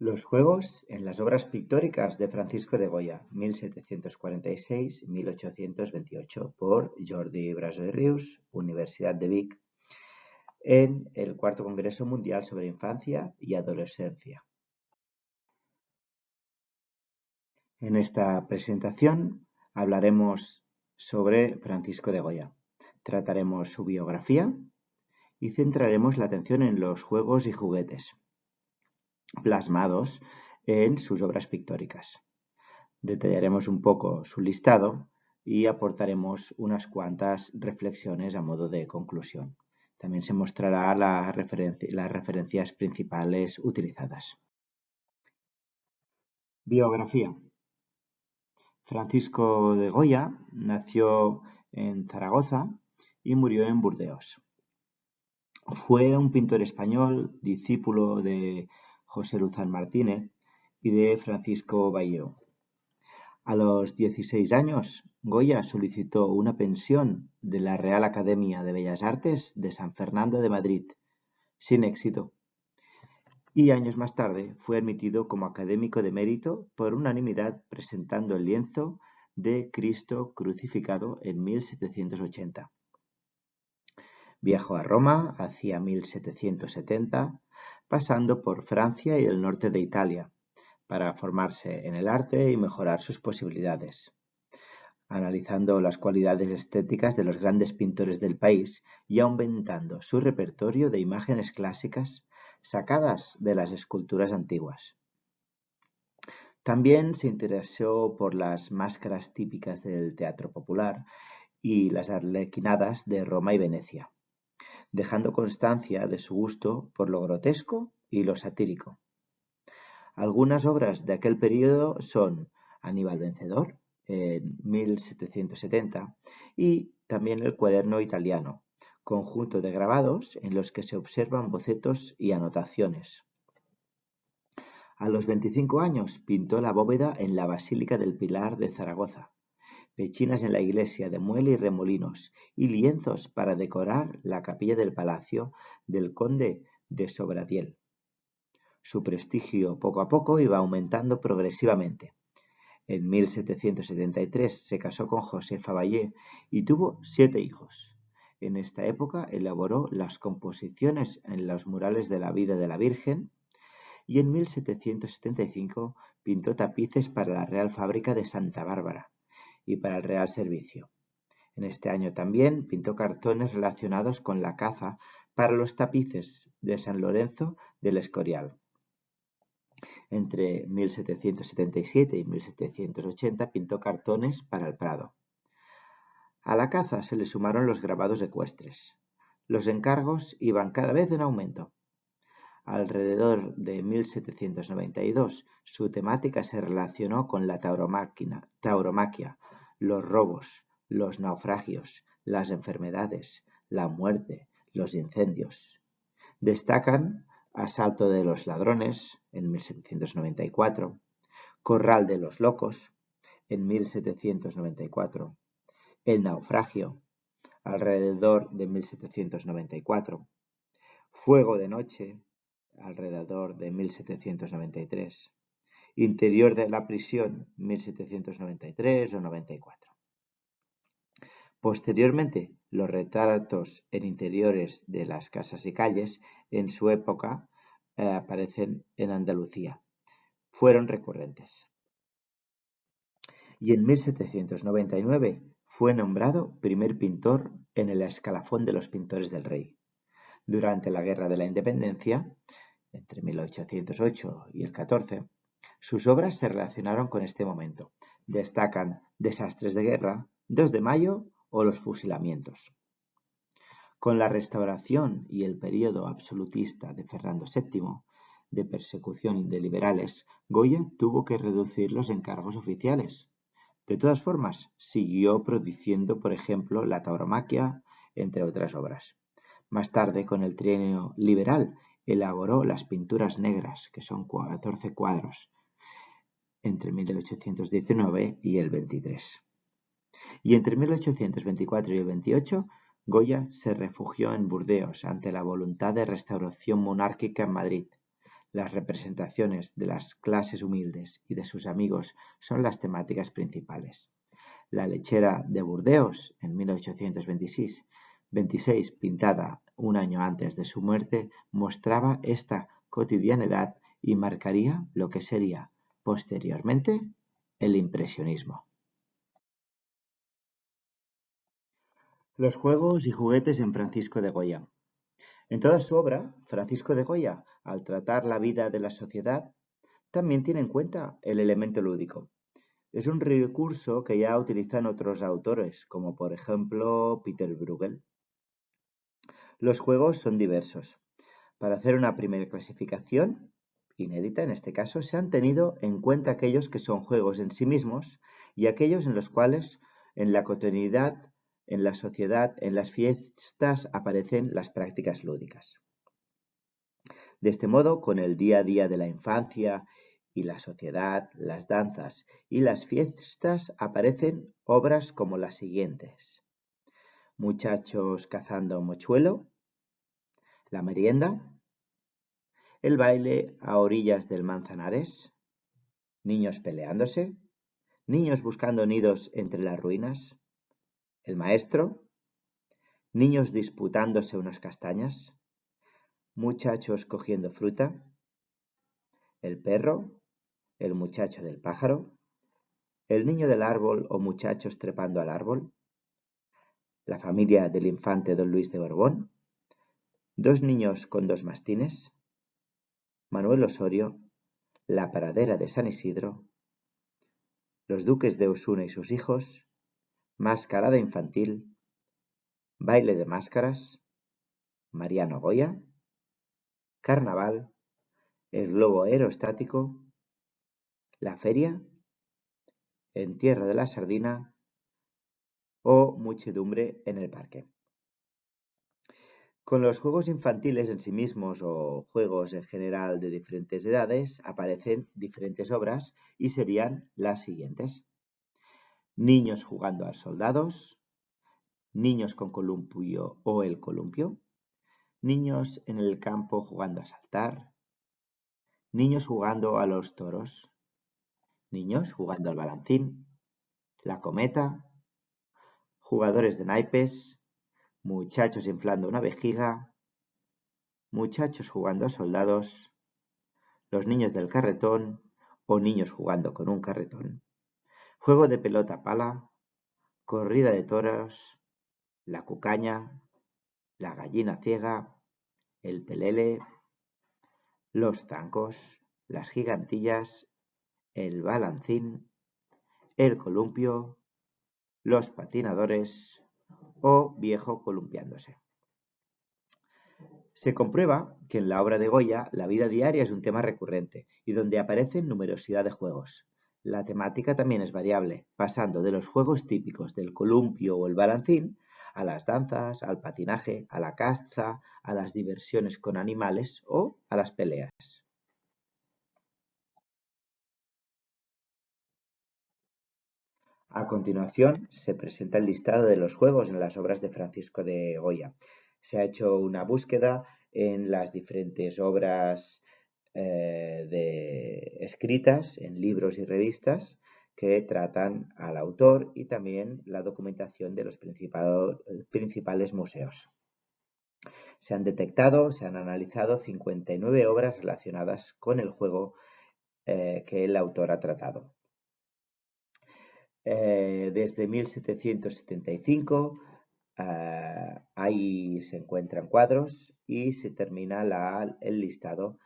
Los juegos en las obras pictóricas de Francisco de Goya, 1746-1828, por Jordi Brasó i Rius, Universidad de Vic, en el Cuarto Congreso Mundial sobre Infancia y Adolescencia. En esta presentación hablaremos sobre Francisco de Goya. Trataremos su biografía y centraremos la atención en los juegos y juguetes plasmados en sus obras pictóricas. Detallaremos un poco su listado y aportaremos unas cuantas reflexiones a modo de conclusión. También se mostrará las referencias principales utilizadas. Biografía. Francisco de Goya nació en Zaragoza y murió en Burdeos. Fue un pintor español, discípulo de José Luzán Martínez y de Francisco Bayeu. A los 16 años, Goya solicitó una pensión de la Real Academia de Bellas Artes de San Fernando de Madrid, sin éxito, y años más tarde fue admitido como académico de mérito por unanimidad presentando el lienzo de Cristo crucificado en 1780. Viajó a Roma hacia 1770, pasando por Francia y el norte de Italia, para formarse en el arte y mejorar sus posibilidades. Analizando las cualidades estéticas de los grandes pintores del país y aumentando su repertorio de imágenes clásicas sacadas de las esculturas antiguas. También se interesó por las máscaras típicas del teatro popular y las arlequinadas de Roma y Venecia, dejando constancia de su gusto por lo grotesco y lo satírico. Algunas obras de aquel periodo son Aníbal Vencedor, en 1770, y también El cuaderno italiano, conjunto de grabados en los que se observan bocetos y anotaciones. A los 25 años pintó la bóveda en la Basílica del Pilar de Zaragoza, pechinas en la iglesia de Muel y Remolinos y lienzos para decorar la capilla del palacio del conde de Sobradiel. Su prestigio poco a poco iba aumentando progresivamente. En 1773 se casó con Josefa Vallée y tuvo 7 hijos. En esta época elaboró las composiciones en los murales de la vida de la Virgen y en 1775 pintó tapices para la Real Fábrica de Santa Bárbara y para el Real Servicio. En este año también pintó cartones relacionados con la caza para los tapices de San Lorenzo del Escorial. Entre 1777 y 1780 pintó cartones para el Prado. A la caza se le sumaron los grabados ecuestres. Los encargos iban cada vez en aumento. Alrededor de 1792, su temática se relacionó con la tauromaquia, los robos, los naufragios, las enfermedades, la muerte, los incendios. Destacan Asalto de los ladrones, en 1794, Corral de los locos, en 1794, El naufragio, alrededor de 1794, Fuego de noche, alrededor de 1793, Interior de la prisión, 1793 o 94. Posteriormente, los retratos en interiores de las casas y calles en su época aparecen en Andalucía. Fueron recurrentes. Y en 1799 fue nombrado primer pintor en el escalafón de los pintores del rey. Durante la Guerra de la Independencia, entre 1808 y el 14, sus obras se relacionaron con este momento. Destacan Desastres de guerra, 2 de mayo o los fusilamientos. Con la restauración y el período absolutista de Fernando VII, de persecución de liberales, Goya tuvo que reducir los encargos oficiales. De todas formas, siguió produciendo, por ejemplo, la tauromaquia, entre otras obras. Más tarde, con el trienio liberal, elaboró las pinturas negras, que son 14 cuadros, entre 1819 y el 23. Y entre 1824 y el 28, Goya se refugió en Burdeos ante la voluntad de restauración monárquica en Madrid. Las representaciones de las clases humildes y de sus amigos son las temáticas principales. La lechera de Burdeos, en 1826, pintada un año antes de su muerte, mostraba esta cotidianidad y marcaría lo que sería, posteriormente, el impresionismo. Los juegos y juguetes en Francisco de Goya. En toda su obra, Francisco de Goya, al tratar la vida de la sociedad, también tiene en cuenta el elemento lúdico. Es un recurso que ya utilizan otros autores, como por ejemplo Peter Bruegel. Los juegos son diversos. Para hacer una primera clasificación, inédita en este caso, se han tenido en cuenta aquellos que son juegos en sí mismos y aquellos en los cuales en la cotidianidad, en la sociedad, en las fiestas aparecen las prácticas lúdicas. De este modo, con el día a día de la infancia y la sociedad, las danzas y las fiestas aparecen obras como las siguientes: Muchachos cazando mochuelo, La merienda, El baile a orillas del Manzanares, Niños peleándose, Niños buscando nidos entre las ruinas, El maestro, Niños disputándose unas castañas, Muchachos cogiendo fruta, El perro, El muchacho del pájaro, El niño del árbol o muchachos trepando al árbol, La familia del infante don Luis de Borbón, Dos niños con dos mastines, Manuel Osorio, La pradera de San Isidro, Los duques de Osuna y sus hijos, Mascarada infantil, Baile de máscaras, Mariano Goya, Carnaval, El globo aerostático, La feria, Entierro de la sardina o Muchedumbre en el parque. Con los juegos infantiles en sí mismos o juegos en general de diferentes edades aparecen diferentes obras y serían las siguientes: Niños jugando a soldados, Niños con columpio o el columpio, Niños en el campo jugando a saltar, Niños jugando a los toros, Niños jugando al balancín, La cometa, Jugadores de naipes, Muchachos inflando una vejiga, Muchachos jugando a soldados, Los niños del carretón o Niños jugando con un carretón, Juego de pelota pala, Corrida de toros, La cucaña, La gallina ciega, El pelele, Los zancos, Las gigantillas, El balancín, El columpio, Los patinadores o Viejo columpiándose. Se comprueba que en la obra de Goya la vida diaria es un tema recurrente y donde aparecen numerosidad de juegos. La temática también es variable, pasando de los juegos típicos del columpio o el balancín a las danzas, al patinaje, a la caza, a las diversiones con animales o a las peleas. A continuación se presenta el listado de los juegos en las obras de Francisco de Goya. Se ha hecho una búsqueda en las diferentes obras escritas en libros y revistas que tratan al autor y también la documentación de los principales museos. Se han detectado, se han analizado 59 obras relacionadas con el juego que el autor ha tratado. Desde 1775 ahí se encuentran cuadros y se termina el listado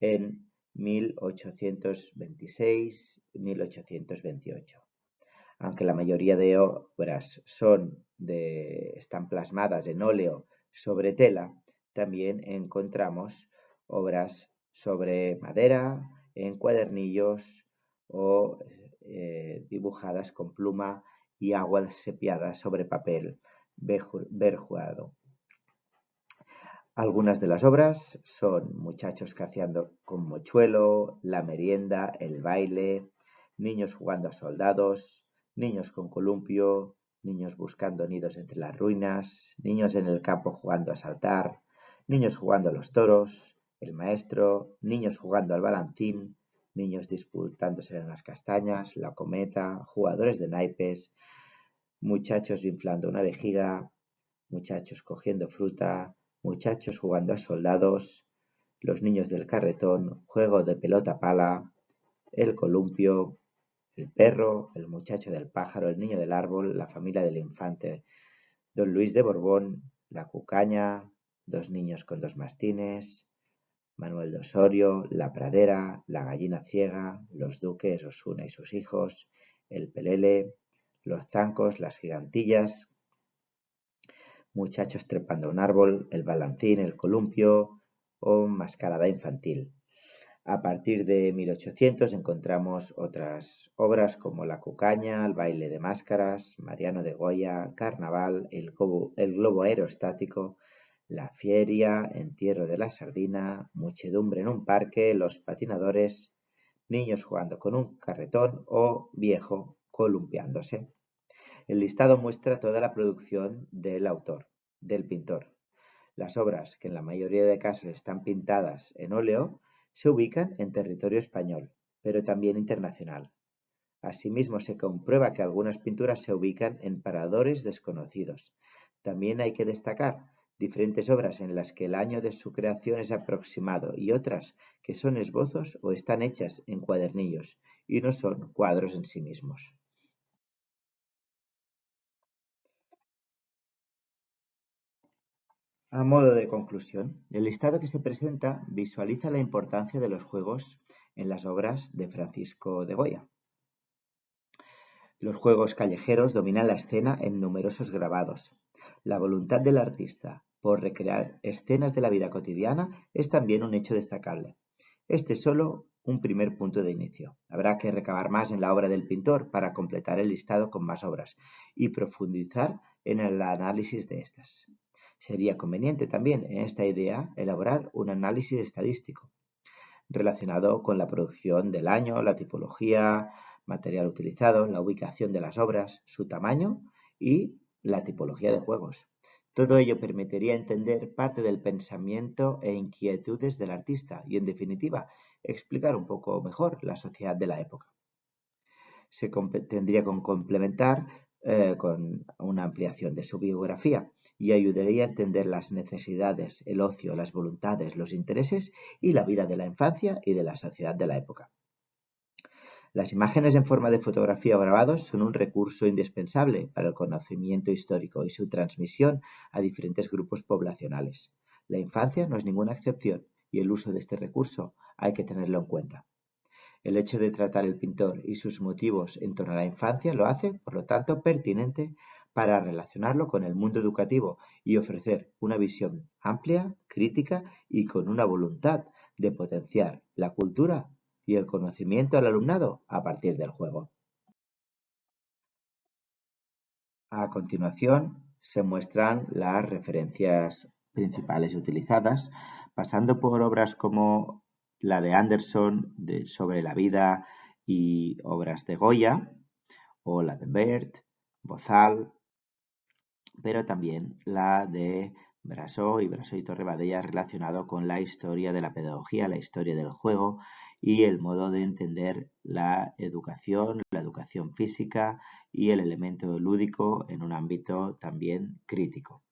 en 1826-1828. Aunque la mayoría de obras están plasmadas en óleo sobre tela, también encontramos obras sobre madera, en cuadernillos o dibujadas con pluma y agua sepiada sobre papel berjuado. Algunas de las obras son Muchachos cazando con mochuelo, La merienda, El baile, Niños jugando a soldados, Niños con columpio, Niños buscando nidos entre las ruinas, Niños en el campo jugando a saltar, Niños jugando a los toros, el maestro, niños jugando al balancín, niños disputándose en las castañas, la cometa, jugadores de naipes, muchachos inflando una vejiga, muchachos cogiendo fruta, muchachos jugando a soldados, los niños del carretón, juego de pelota pala, el columpio, el perro, el muchacho del pájaro, el niño del árbol, la familia del infante, don Luis de Borbón, la cucaña, dos niños con dos mastines, Manuel de Osorio, la pradera, la gallina ciega, los duques, Osuna y sus hijos, el pelele, los zancos, las gigantillas, muchachos trepando a un árbol, el balancín, el columpio o mascarada infantil. A partir de 1800 encontramos otras obras como La cucaña, El baile de máscaras, Mariano de Goya, Carnaval, el globo aerostático, La feria, Entierro de la sardina, Muchedumbre en un parque, Los patinadores, Niños jugando con un carretón o Viejo columpiándose. El listado muestra toda la producción del autor, del pintor. Las obras, que en la mayoría de casos están pintadas en óleo, se ubican en territorio español, pero también internacional. Asimismo, se comprueba que algunas pinturas se ubican en paradores desconocidos. También hay que destacar diferentes obras en las que el año de su creación es aproximado y otras que son esbozos o están hechas en cuadernillos y no son cuadros en sí mismos. A modo de conclusión, el listado que se presenta visualiza la importancia de los juegos en las obras de Francisco de Goya. Los juegos callejeros dominan la escena en numerosos grabados. La voluntad del artista por recrear escenas de la vida cotidiana es también un hecho destacable. Este es solo un primer punto de inicio. Habrá que recabar más en la obra del pintor para completar el listado con más obras y profundizar en el análisis de estas. Sería conveniente también en esta idea elaborar un análisis estadístico relacionado con la producción del año, la tipología, material utilizado, la ubicación de las obras, su tamaño y la tipología de juegos. Todo ello permitiría entender parte del pensamiento e inquietudes del artista y, en definitiva, explicar un poco mejor la sociedad de la época. Se tendría que complementar con una ampliación de su biografía y ayudaría a entender las necesidades, el ocio, las voluntades, los intereses y la vida de la infancia y de la sociedad de la época. Las imágenes en forma de fotografía o grabados son un recurso indispensable para el conocimiento histórico y su transmisión a diferentes grupos poblacionales. La infancia no es ninguna excepción y el uso de este recurso hay que tenerlo en cuenta. El hecho de tratar el pintor y sus motivos en torno a la infancia lo hace, por lo tanto, pertinente para relacionarlo con el mundo educativo y ofrecer una visión amplia, crítica y con una voluntad de potenciar la cultura y el conocimiento al alumnado a partir del juego. A continuación, se muestran las referencias principales utilizadas, pasando por obras como la de Anderson sobre la vida y obras de Goya, o la de Bert, Bozal, pero también la de Brasó y Torrebadella relacionado con la historia de la pedagogía, la historia del juego y el modo de entender la educación física y el elemento lúdico en un ámbito también crítico.